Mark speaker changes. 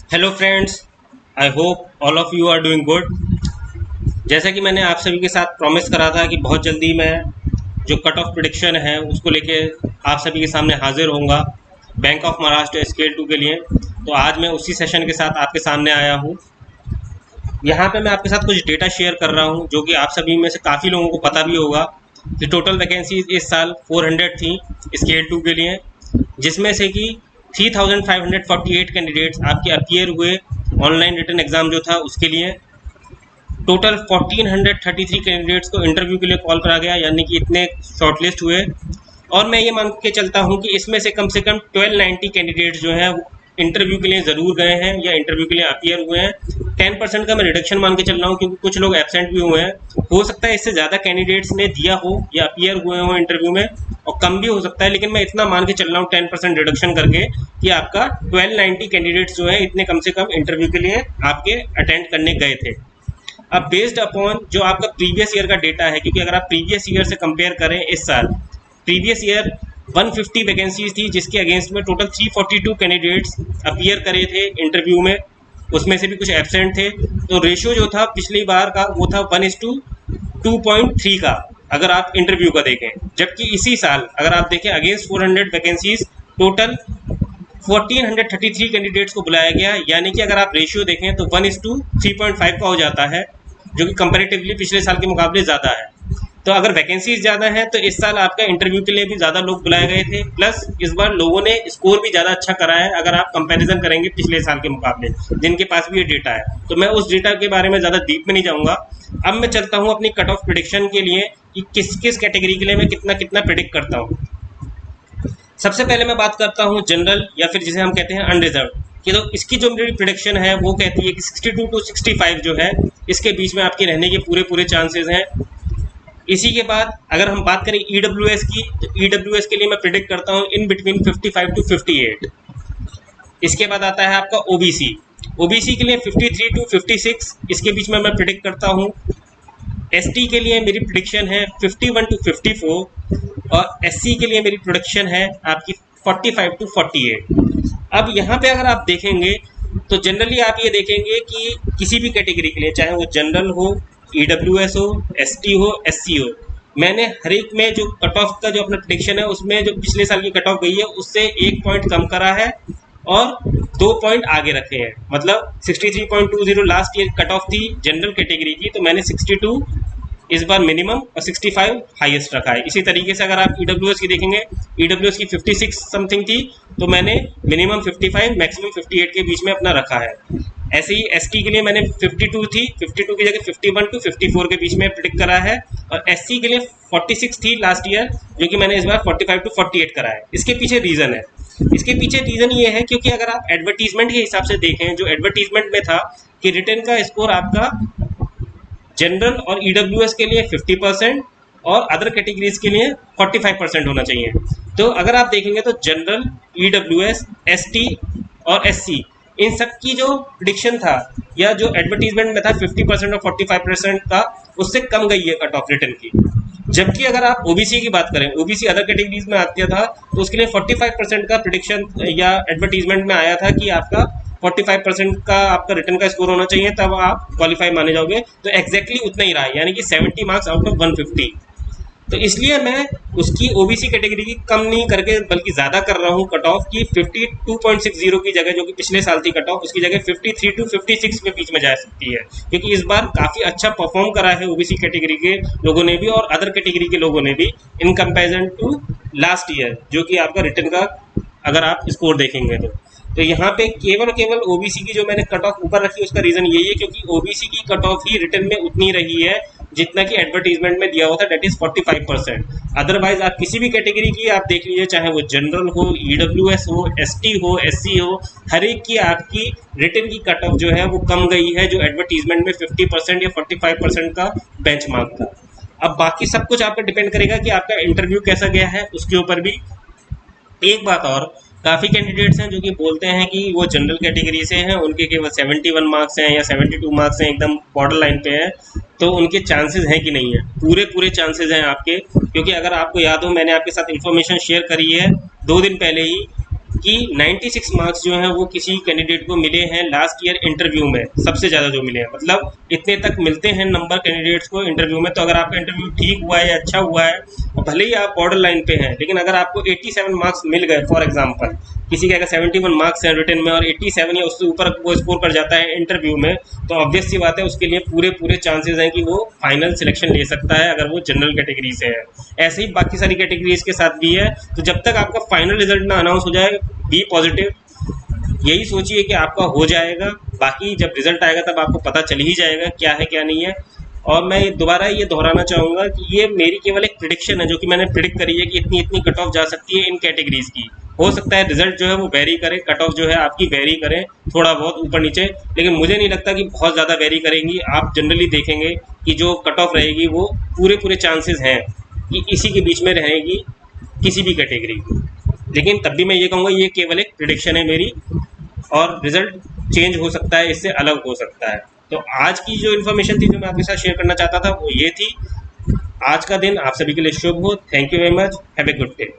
Speaker 1: Hello friends, I hope all of you are doing good. जैसा कि मैंने आप सभी के साथ प्रॉमिस करा था कि बहुत जल्दी मैं जो कट ऑफ प्रिडिक्शन है उसको लेके आप सभी के सामने हाजिर होऊंगा बैंक ऑफ महाराष्ट्र स्केल 2 के लिए। तो आज मैं उसी सेशन के साथ आपके सामने आया हूँ। यहाँ पे मैं आपके साथ कुछ डेटा शेयर कर रहा हूँ जो कि आप सभी में से काफ़ी लोगों को पता भी होगा कि टोटल वैकेंसी इस साल 400 थी स्केल 2 के लिए, जिसमें से कि 3548 कैंडिडेट्स आपके अपीयर हुए ऑनलाइन रिटन एग्ज़ाम जो था उसके लिए। टोटल 1433 कैंडिडेट्स को इंटरव्यू के लिए कॉल करा गया, यानी कि इतने शॉर्टलिस्ट हुए। और मैं ये मान के चलता हूँ कि इसमें से कम 1290 कैंडिडेट्स जो हैं इंटरव्यू के लिए ज़रूर गए हैं या इंटरव्यू के लिए अपीयर हुए हैं। 10% का मैं रिडक्शन मान के चल रहा हूँ क्योंकि कुछ लोग एबसेंट भी हुए हैं। हो सकता है इससे ज़्यादा कैंडिडेट्स ने दिया हो या अपीयर हुए हो इंटरव्यू में, और कम भी हो सकता है, लेकिन मैं इतना मान के चल रहा हूँ 10% रिडक्शन करके कि आपका 1290 कैंडिडेट्स जो है इतने कम से कम इंटरव्यू के लिए आपके अटेंड करने गए थे। अब बेस्ड अपॉन जो आपका प्रीवियस ईयर का डेटा है, क्योंकि अगर आप प्रीवियस ईयर से कंपेयर करें इस साल, प्रीवियस ईयर 150 वैकेंसीज थी जिसके अगेंस्ट में टोटल 342 कैंडिडेट्स अपीयर करे थे इंटरव्यू में, उसमें से भी कुछ एब्सेंट थे। तो रेशियो जो था पिछली बार का वो था 1:2.3 का, अगर आप इंटरव्यू का देखें। जबकि इसी साल अगर आप देखें अगेंस्ट 400 वैकेंसीज टोटल 1433 कैंडिडेट्स को बुलाया गया, यानी कि अगर आप रेशियो देखें तो 1:3.5 का हो जाता है, जो कि कंपैरेटिवली पिछले साल के मुकाबले ज़्यादा है। तो अगर वैकेंसीज ज़्यादा हैं तो इस साल आपका इंटरव्यू के लिए भी ज़्यादा लोग बुलाए गए थे, प्लस इस बार लोगों ने स्कोर भी ज़्यादा अच्छा करा है अगर आप कंपैरिजन करेंगे पिछले साल के मुकाबले, जिनके पास भी ये डेटा है। तो मैं उस डेटा के बारे में ज़्यादा डीप में नहीं जाऊँगा। अब मैं चलता हूँ अपनी कट ऑफ प्रिडिक्शन के लिए कि किस किस कैटेगरी के लिए मैं कितना कितना प्रिडिक्ट करता हूँ। सबसे पहले मैं बात करता हूँ जनरल, या फिर जिसे हम कहते हैं अनरिजर्व कि, तो इसकी जो मेरी प्रिडिक्शन है वो कहती है कि 62 to 65 जो है इसके बीच में आपके रहने के पूरे पूरे चांसेस हैं। इसी के बाद अगर हम बात करें EWS की, तो EWS के लिए मैं प्रिडिक्ट करता हूँ इन बिटवीन 55 to 58। इसके बाद आता है आपका OBC, OBC के लिए 53 to 56, इसके बीच में मैं प्रिडिक्ट करता हूँ। ST के लिए मेरी प्रिडिक्शन है 51 to 54, और SC के लिए मेरी प्रिडिक्शन है आपकी 45 to 48। अब यहाँ पे अगर आप देखेंगे तो जनरली आप ये देखेंगे कि किसी भी कैटेगरी के लिए, चाहे वो जनरल हो, EWS हो, ST हो, SC हो, मैंने हर एक में जो कट ऑफ का जो अपना प्रिडिक्शन है उसमें जो पिछले साल की कट ऑफ गई है उससे 1 पॉइंट कम करा है और 2 पॉइंट आगे रखे हैं। मतलब 63.20 लास्ट ईयर कट ऑफ थी जनरल कैटेगरी की, तो मैंने 62 इस बार मिनिमम और 65 हाईएस्ट रखा है। इसी तरीके से अगर आप EWS की देखेंगे, EWS की 56 समथिंग थी, तो मैंने मिनिमम 55 मैक्सिमम 58 के बीच में अपना रखा है। ऐसे ही ST के लिए मैंने 52 थी, 52 की जगह 51 to 54 के बीच में प्रिडिक्ट करा है, और SC के लिए 46 थी लास्ट ईयर, जो कि मैंने इस बार 45 to 48 करा है। इसके पीछे रीज़न है, इसके पीछे रीज़न ये है क्योंकि अगर आप एडवर्टीजमेंट के हिसाब से देखें, जो एडवर्टीजमेंट में था कि रिटर्न का स्कोर आपका जनरल और EWS के लिए 50% और अदर कैटेगरीज के लिए 45% होना चाहिए। तो अगर आप देखेंगे तो जनरल, EWS, ST और SC, इन सब की जो प्रिडिक्शन था या जो एडवर्टीजमेंट में था 50% और 45% का, उससे कम गई है कट ऑफ रिटर्न की। जबकि अगर आप OBC की बात करें, OBC अदर कैटेगरीज में आती था, तो उसके लिए 45% का प्रिडिक्शन या एडवर्टीजमेंट में आया था कि आपका 45% का आपका रिटर्न का स्कोर होना चाहिए, तब आप क्वालिफाई माने जाओगे। तो एग्जैक्टली उतना ही रहा है, यानी कि 70 मार्क्स आउट ऑफ 150। तो इसलिए मैं उसकी OBC कैटेगरी की कम नहीं करके बल्कि ज़्यादा कर रहा हूँ कट ऑफ की 52.60 की जगह, जो कि पिछले साल थी कट ऑफ, उसकी जगह 53 to 56 के बीच में जा सकती है, क्योंकि इस बार काफ़ी अच्छा परफॉर्म करा है OBC कैटेगरी के लोगों ने भी और अदर कैटेगरी के लोगों ने भी in comparison to last year, जो कि आपका रिटर्न का अगर आप स्कोर देखेंगे तो यहाँ पे केवल OBC की जो मैंने कट ऑफ ऊपर रखी उसका रीज़न यही है क्योंकि OBC की कट ऑफ ही रिटर्न में उतनी रही है जितना कि एडवर्टीजमेंट में दिया हुआ था, डेट इज 45%। अदरवाइज आप किसी भी कैटेगरी की आप देख लीजिए, चाहे वो जनरल हो, EWS हो, ST हो, SC हो, हर एक की आपकी रिटर्न की कट ऑफ जो है वो कम गई है, जो एडवर्टीजमेंट में 50% या 45% का बेंचमार्क था। अब बाकी सब कुछ आप पे डिपेंड करेगा कि आपका इंटरव्यू कैसा गया है, उसके ऊपर भी। एक बात और, काफ़ी कैंडिडेट्स हैं जो कि बोलते हैं कि वो जनरल कैटेगरी से हैं, उनके केवल 71 मार्क्स हैं या 72 मार्क्स हैं, एकदम बॉर्डर लाइन पे हैं, तो उनके चांसेस हैं कि नहीं है? पूरे पूरे चांसेस हैं आपके, क्योंकि अगर आपको याद हो मैंने आपके साथ इन्फॉर्मेशन शेयर करी है 2 दिन पहले ही कि 96 मार्क्स जो हैं वो किसी कैंडिडेट को मिले हैं लास्ट ईयर इंटरव्यू में, सबसे ज़्यादा जो मिले हैं, मतलब इतने तक मिलते हैं नंबर कैंडिडेट्स को इंटरव्यू में। तो अगर आपका इंटरव्यू ठीक हुआ है या अच्छा हुआ है, और भले ही आप बॉर्डर लाइन पे हैं, लेकिन अगर आपको 87 मार्क्स मिल गए, फॉर एग्जाम्पल किसी के अगर 71 मार्क्स हैं रिटन में और 87 या उससे ऊपर वो स्कोर कर जाता है इंटरव्यू में, तो ऑब्वियस सी बात है उसके लिए पूरे चांसेस हैं कि वो फाइनल सिलेक्शन ले सकता है, अगर वो जनरल कैटेगरी से है। ऐसे ही बाकी सारी कैटेगरीज के साथ भी है। तो जब तक आपका फाइनल रिजल्ट ना अनाउंस हो जाए, बी पॉजिटिव, यही सोचिए कि आपका हो जाएगा। बाकी जब रिजल्ट आएगा तब आपको पता चल ही जाएगा क्या है क्या नहीं है। और मैं दोबारा ये दोहराना चाहूँगा कि ये मेरी केवल एक प्रिडिक्शन है, जो कि मैंने प्रिडिक्ट करी है कि इतनी इतनी कट ऑफ जा सकती है इन कैटेगरीज की। हो सकता है रिजल्ट जो है वो वेरी करे, कट ऑफ जो है आपकी वेरी करे थोड़ा बहुत ऊपर नीचे, लेकिन मुझे नहीं लगता कि बहुत ज़्यादा वेरी करेंगी। आप जनरली देखेंगे कि जो कट ऑफ रहेगी वो पूरे चांसेस हैं कि इसी के बीच में रहेगी किसी भी कैटेगरी की। लेकिन तब भी मैं ये कहूँगा ये केवल एक प्रिडिक्शन है मेरी, और रिजल्ट चेंज हो सकता है, इससे अलग हो सकता है। तो आज की जो इन्फॉर्मेशन थी जो मैं आपके साथ शेयर करना चाहता था वो ये थी। आज का दिन आप सभी के लिए शुभ हो। Thank you very much. Have a good day.